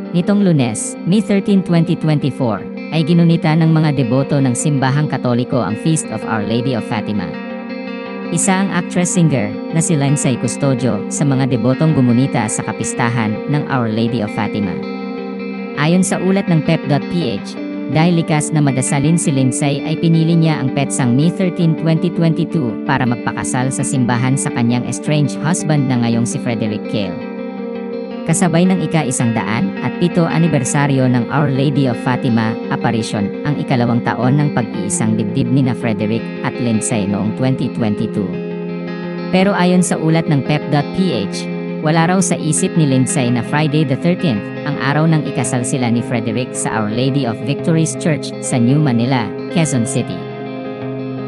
Nitong Lunes, May 13, 2024, ay ginunita ng mga deboto ng simbahang Katoliko ang Feast of Our Lady of Fatima. Isa ang actress-singer na si Lindsay Custodio sa mga debotong gumunita sa kapistahan ng Our Lady of Fatima. Ayon sa ulat ng pep.ph, dahil likas na madasalin si Lindsay ay pinili niya ang petsang May 13, 2022 para magpakasal sa simbahan sa kanyang estranged husband na ngayong si Frederick Cale. Kasabay ng ika-107 anibersaryo ng Our Lady of Fatima apparition ang ikalawang taon ng pag-iisang dibdib ni na Frederick at Lindsay noong 2022. Pero ayon sa ulat ng pep.ph, wala raw sa isip ni Lindsay na Friday the 13th, ang araw ng ikasal sila ni Frederick sa Our Lady of Victories Church sa New Manila, Quezon City.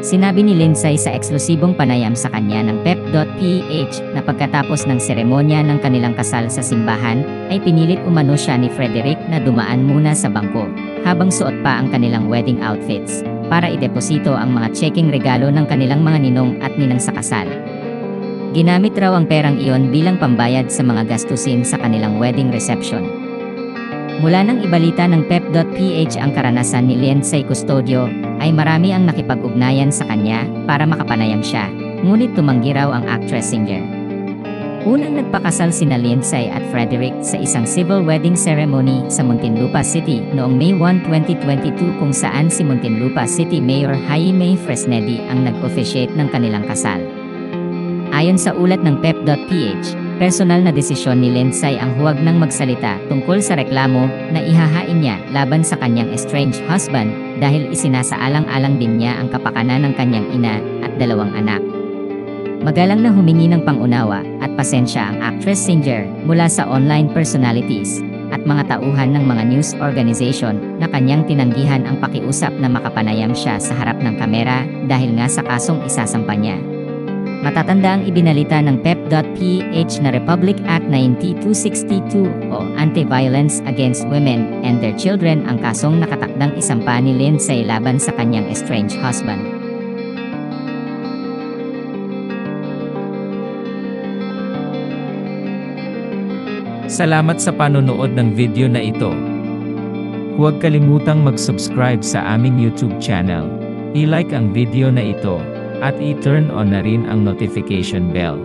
Sinabi ni Lindsay sa eksklusibong panayam sa kanya ng pep.ph na pagkatapos ng seremonya ng kanilang kasal sa simbahan, ay pinilit umano siya ni Frederick na dumaan muna sa bangko, habang suot pa ang kanilang wedding outfits, para ideposito ang mga tseking regalo ng kanilang mga ninong at ninang sa kasal. Ginamit raw ang perang iyon bilang pambayad sa mga gastusin sa kanilang wedding reception. Mula nang ibalita ng pep.ph ang karanasan ni Lindsay Custodio, ay marami ang nakipag-ugnayan sa kanya para makapanayam siya, ngunit tumanggi raw ang actress-singer. Unang nagpakasal sina Lindsay at Frederick sa isang civil wedding ceremony sa Muntinlupa City noong May 1, 2022 kung saan si Muntinlupa City Mayor Jaime Fresnedi ang nag-officiate ng kanilang kasal. Ayon sa ulat ng pep.ph, personal na desisyon ni Lindsay ang huwag nang magsalita tungkol sa reklamo na ihahain niya laban sa kanyang estranged husband dahil isinasaalang-alang din niya ang kapakanan ng kanyang ina at dalawang anak. Magalang na humingi ng pangunawa at pasensya ang actress-singer mula sa online personalities at mga tauhan ng mga news organization na kanyang tinanggihan ang pakiusap na makapanayam siya sa harap ng kamera dahil nga sa kasong isasampa niya. Matatanda ang ibinalita ng pep.ph na Republic Act 9262 o Anti-Violence Against Women and Their Children ang kasong nakatakdang isampa ni Lindsay laban sa kanyang estranged husband. Salamat sa panonood ng video na ito. Huwag kalimutang mag-subscribe sa aming YouTube channel, i-like ang video na ito, at i-turn on na rin ang notification bell.